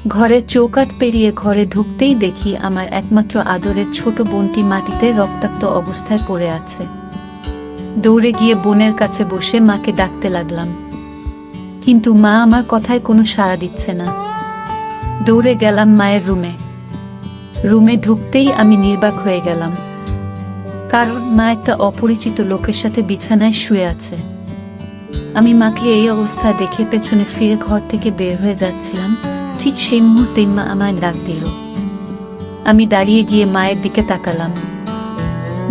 ঘরের চৌকাঠ পেরিয়ে ঘরে ঢুকতেই দেখি আমার একমাত্র আদরের ছোট বোনটি মাটিতে রক্তাক্ত অবস্থায় পড়ে আছে। দৌড়ে গিয়ে বোনের কাছে বসে মাকে ডাকতে লাগলাম, কিন্তু মা আমার কথায় কোনো সাড়া দিচ্ছে না। দৌড়ে গেলাম মায়ের রুমে ঢুকতেই আমি নির্বাক হয়ে গেলাম, কারণ মা একটা অপরিচিত লোকের সাথে বিছানায় শুয়ে আছে। আমি মাকে এই অবস্থায় দেখে পেছনে ফিরে ঘর থেকে বের হয়ে যাচ্ছিলাম, ঠিক সেই মুহূর্তেই মা আমায় ডাক দিল। আমি দাঁড়িয়ে গিয়ে মায়ের দিকে তাকালাম।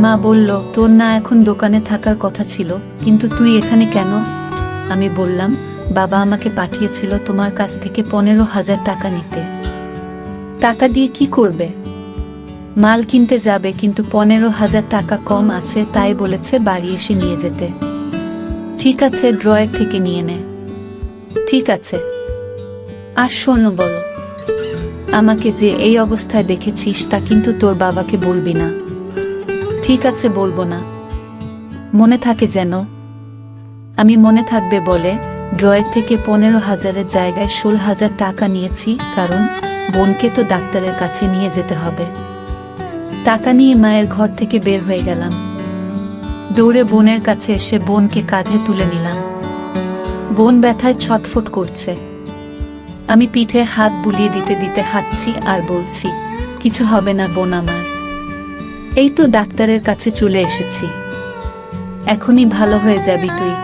মা বলল, তোর না এখন দোকানে থাকার কথা ছিল, কিন্তু তুই এখানে কেন? আমি বললাম, বাবা আমাকে পাঠিয়েছিল তোমার কাছ থেকে 15,000 টাকা নিতে। টাকা দিয়ে কি করবে? মাল কিনতে যাবে, কিন্তু 15,000 টাকা কম আছে, তাই বলেছে বাড়ি এসে নিয়ে যেতে। ঠিক আছে, ড্রয়ার থেকে নিয়ে নে। ঠিক আছে। আর শোনো, বলো, আমাকে যে এই অবস্থায় দেখেছিস তা কিন্তু তোর বাবাকে বলবি না। ঠিক আছে, বলবো না। মনে থাকে যেন। আমি মনে থাকবে বলে ড্রয়ার থেকে 15,000-এর জায়গায় 16,000 টাকা নিয়েছি, কারণ বোনকে তো ডাক্তারের কাছে নিয়ে যেতে হবে। টাকা নিয়ে মায়ের ঘর থেকে বের হয়ে গেলাম। দৌড়ে বোনের কাছে এসে বোনকে কাঁধে তুলে নিলাম। বোন ব্যথায় ছটফট করছে। আমি পিঠে হাত বুলিয়ে দিতে দিতে হাঁটছি আর বলছি, কিছু হবে না বোন আমার, এই তো ডাক্তারের কাছে চলে এসেছি, এখনই ভালো হয়ে যাবি তুই।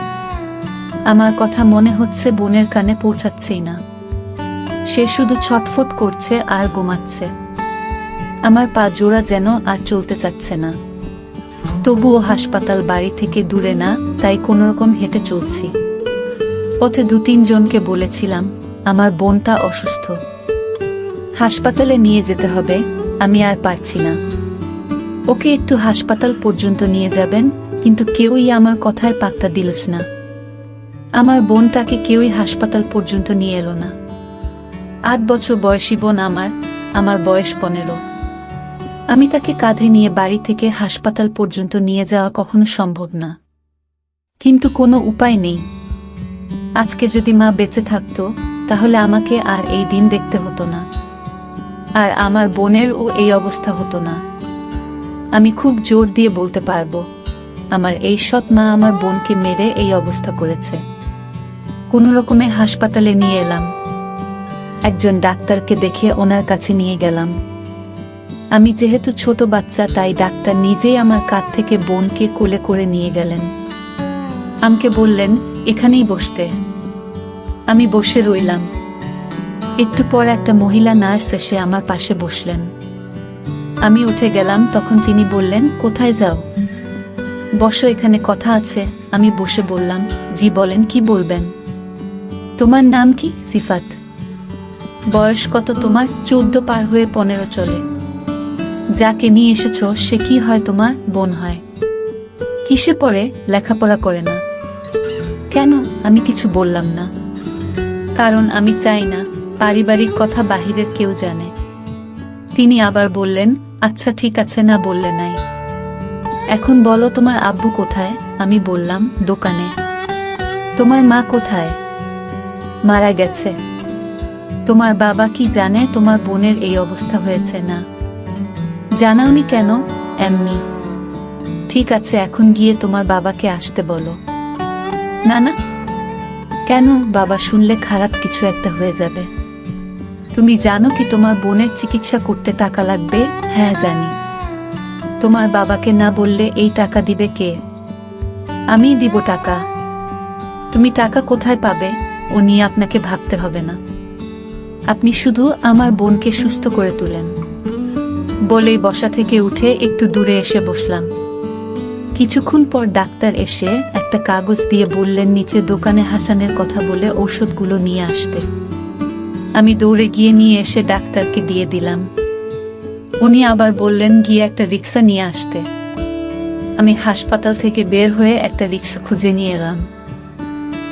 আমার কথা মনে হচ্ছে বোনের কানে পৌঁছাচ্ছেই না। সে শুধু ছটফট করছে আর ঘুমাচ্ছে। আমার পা জোড়া যেন আর চলতে চাচ্ছে না। তবুও হাসপাতাল বাড়ি থেকে দূরে না, তাই কোনোরকম হেঁটে চলছি। পথে 2-3 জনকে বলেছিলাম আমার বোনটা অসুস্থ, হাসপাতালে নিয়ে যেতে হবে, আমি আর পারছি না, ওকে একটু হাসপাতাল পর্যন্ত নিয়ে যাবেন। কিন্তু কেউই আমার কথায় পাত্তা দিল না। আমার বোনটাকে কেউই হাসপাতাল পর্যন্ত নিয়ে এলো না। 8 বছর বয়সী বোন আমার বয়স 15। আমি তাকে কাঁধে নিয়ে বাড়ি থেকে হাসপাতাল পর্যন্ত নিয়ে যাওয়া কখনো সম্ভব না, কিন্তু কোনো উপায় নেই। আজকে যদি মা বেঁচে থাকতো, তাহলে আমাকে আর এই দিন দেখতে হতো না, আর আমার বোনেরও এই অবস্থা হতো না। আমি খুব জোর দিয়ে বলতে পারবো, আমার এই সৎ মা আমার বোনকে মেরে এই অবস্থা করেছে। কোনো রকমে হাসপাতালে নিয়ে এলাম। একজন ডাক্তারকে দেখে ওনার কাছে নিয়ে গেলাম। আমি যেহেতু ছোট বাচ্চা, তাই ডাক্তার নিজেই আমার কাঁধ থেকে বোনকে কোলে করে নিয়ে গেলেন। আমাকে বললেন এখানেই বসতে। আমি বসে রইলাম। একটু পর একটা মহিলা নার্স এসে আমার পাশে বসলেন। আমি উঠে গেলাম, তখন তিনি বললেন, কোথায় যাও? বসো, এখানে কথা আছে। আমি বসে বললাম, জি বলেন, কি বলবেন? তোমার নাম কি? সিফাত। বয়স কত তোমার? 14 পার হয়ে 15 চলে। যাকে নিয়ে এসেছো সে কি হয় তোমার? বোন হয়। কিসে পড়ে? লেখাপড়া করে না। কেন? আমি কিছু বললাম না, কারণ আমি চাই না পারিবারিক কথা বাহিরের কেউ জানে। তিনি আবার বললেন, আচ্ছা ঠিক আছে, না বললে নাই। এখন বলো তোমার আব্বু কোথায়? আমি বললাম, দোকানে। তোমার মা কোথায়? মারা গেছে। তোমার বাবা কি জানে তোমার বোনের এই অবস্থা হয়েছে? না। জানাওনি কেন? এমনি। ঠিক আছে, এখন গিয়ে তোমার বাবাকে আসতে বলো। না না। কেন? বাবা শুনলে খারাপ কিছু একটা হয়ে যাবে। তুমি জানো কি তোমার বোনের চিকিৎসা করতে টাকা লাগবে? হ্যাঁ জানি। তোমার বাবাকে না বললে এই টাকা দিবে কে? আমিই দিব টাকা। তুমি টাকা কোথায় পাবে ও নিয়ে আপনাকে ভাবতে হবে না, আপনি শুধু আমার বোনকে সুস্থ করে তুলেন। বলেই বসা থেকে উঠে একটু দূরে এসে বসলাম। কিছুক্ষণ পর ডাক্তার এসে একটা কাগজ দিয়ে বললেন নিচে দোকানে হাসানের কথা বলে ঔষধগুলো নিয়ে আসতে। আমি দৌড়ে গিয়ে নিয়ে এসে ডাক্তারকে দিয়ে দিলাম। উনি আবার বললেন গিয়ে একটা রিক্সা নিয়ে আসতে। আমি হাসপাতাল থেকে বের হয়ে একটা রিক্সা খুঁজে নিয়ে এলাম।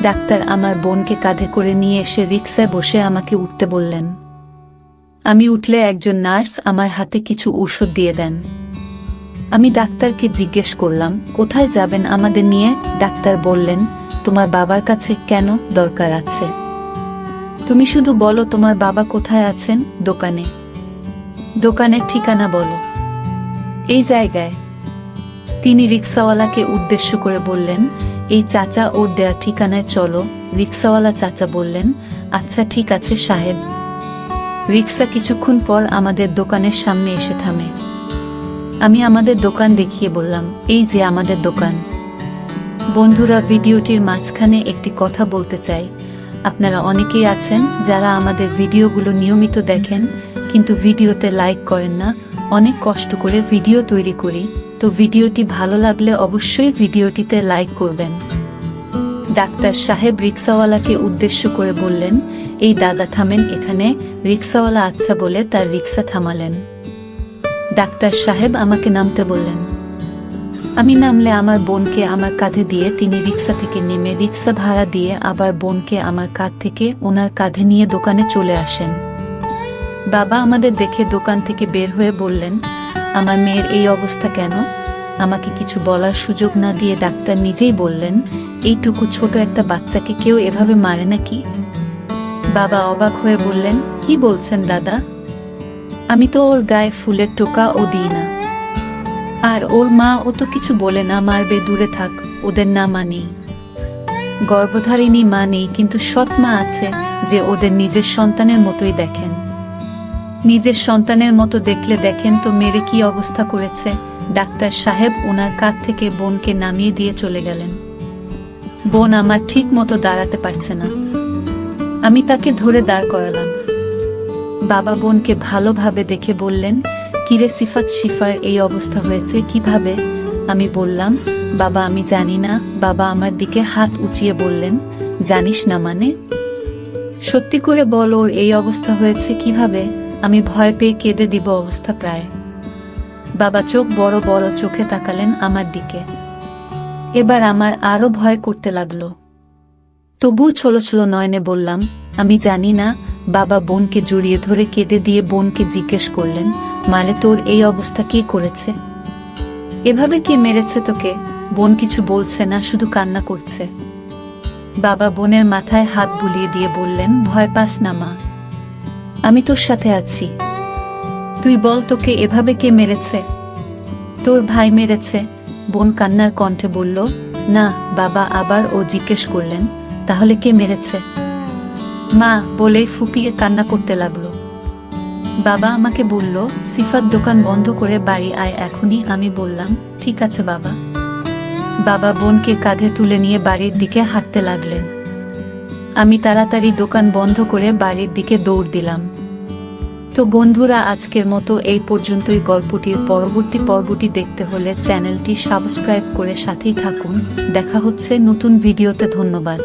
ডাক্তার আমার বোনকে কাঁধে করে নিয়ে এসে রিক্সায় বসে আমাকে উঠতে বললেন। আমি উঠলে একজন নার্স আমার হাতে কিছু ঔষধ দিয়ে দেন। আমি ডাক্তারকে জিজ্ঞেস করলাম, কোথায় যাবেন আমাদের নিয়ে? ডাক্তার বললেন, তোমার বাবার কাছে। কেন? দরকার আছে। তুমি শুধু বলো তোমার বাবা কোথায় আছেন। দোকানে। দোকানের ঠিকানা বলো। এই জায়গায়। তিনি রিক্সাওয়ালাকে উদ্দেশ্য করে বললেন, এই চাচা ওর দেয়া ঠিকানায় চলো। রিক্সাওয়ালা চাচা বললেন, আচ্ছা ঠিক আছে সাহেব। রিক্সা কিছুক্ষণ পর আমাদের দোকানের সামনে এসে থামে। আমি আমাদের দোকান দেখিয়ে বললাম, এই যে আমাদের দোকান। বন্ধুরা, ভিডিওটির মাঝখানে একটি কথা বলতে চাই। আপনারা অনেকেই আছেন যারা আমাদের ভিডিওগুলো নিয়মিত দেখেন, কিন্তু ভিডিওতে লাইক করেন না। অনেক কষ্ট করে ভিডিও তৈরি করি, তো ভিডিওটি ভালো লাগলে অবশ্যই ভিডিওটিতে লাইক করবেন। ডাক্তার সাহেব রিক্সাওয়ালাকে উদ্দেশ্য করে বললেন, এই দাদা থামেন এখানে। রিক্সাওয়ালা আচ্ছা বলে তার রিক্সা থামালেন। ডাক্তার সাহেব আমাকে নামতে বললেন। আমি নামলে আমার বোনকে আমার কাঁধে দিয়ে তিনি রিক্সা থেকে নেমে রিক্সা ভাড়া দিয়ে আবার বোনকে আমার কাঁধ থেকে ওনার কাঁধে নিয়ে দোকানে চলে আসেন। বাবা আমাদের দেখে দোকান থেকে বের হয়ে বললেন, আমার মেয়ের এই অবস্থা কেন? আমাকে কিছু বলার সুযোগ না দিয়ে ডাক্তার নিজেই বললেন, এইটুকু ছোট একটা বাচ্চাকে কেউ এভাবে মারে নাকি? বাবা অবাক হয়ে বললেন, কি বলছেন দাদা? আমি তো ওর গায়ে ফুলের টোকাও দিই না। আর ওর মা ও তো কিছু বলে না, মারবে দূরে থাক, ওদের না মানেই। গর্ভধারিণী মা নেই, কিন্তু সৎ মা আছে যে ওদের নিজের সন্তানের মতোই দেখেন। নিজের সন্তানের মতো দেখলে দেখেন তো মেরে কি অবস্থা করেছে। ডাক্তার সাহেব ওনার কাঁধ থেকে বোনকে নামিয়ে দিয়ে চলে গেলেন। বোন আমার ঠিক মতো দাঁড়াতে পারছে না। আমি তাকে ধরে দাঁড় করালাম। বাবা বোনকে ভালোভাবে দেখে বললেন, কিরে সিফাত, শিফার এই অবস্থা হয়েছে কিভাবে? আমি বললাম, বাবা আমি জানি না। বাবা আমার দিকে হাত উঁচিয়ে বললেন, জানিস না মানে? সত্যি করে বল, ওর এই অবস্থা হয়েছে কিভাবে? আমি ভয় পেয়ে কেঁদে দিব অবস্থা প্রায়। বাবা চোখ বড় বড় চোখে তাকালেন আমার দিকে। এবার আমার আরো ভয় করতে লাগলো। তবু ছলো ছলো নয়নে বললাম, আমি জানি না। বাবা বোনকে জড়িয়ে ধরে কেঁদে দিয়ে বোনকে জিজ্ঞেস করলেন, মারে তোর এই অবস্থা কে করেছে? এভাবে কে মেরেছে তোকে? বোন কিছু বলছে না, শুধু কান্না করছে। বাবা বোনের মাথায় হাত বুলিয়ে দিয়ে বললেন, ভয় পাস না মা, আমি তোর সাথে আছি। তুই বল, তোকে এভাবে কে মেরেছে? তোর ভাই মেরেছে। বোন কান্নার কণ্ঠে বলল, না বাবা। আবার ও জিজ্ঞেস করলেন, তাহলে কে মেরেছে? মা বলেই ফুপিয়ে কান্না করতে লাগলো। বাবা আমাকে বলল, সিফাত দোকান বন্ধ করে বাড়ি আয় এখনই। আমি বললাম, ঠিক আছে বাবা। বাবা বোনকে কাঁধে তুলে নিয়ে বাড়ির দিকে হাঁটতে লাগলেন। আমি তাড়াতাড়ি দোকান বন্ধ করে বাড়ির দিকে দৌড় দিলাম। তো বন্ধুরা, আজকের মতো এই পর্যন্তই। গল্পটির পরবর্তী পর্বটি দেখতে হলে চ্যানেলটি সাবস্ক্রাইব করে সাথেই থাকুন। দেখা হচ্ছে নতুন ভিডিওতে। ধন্যবাদ।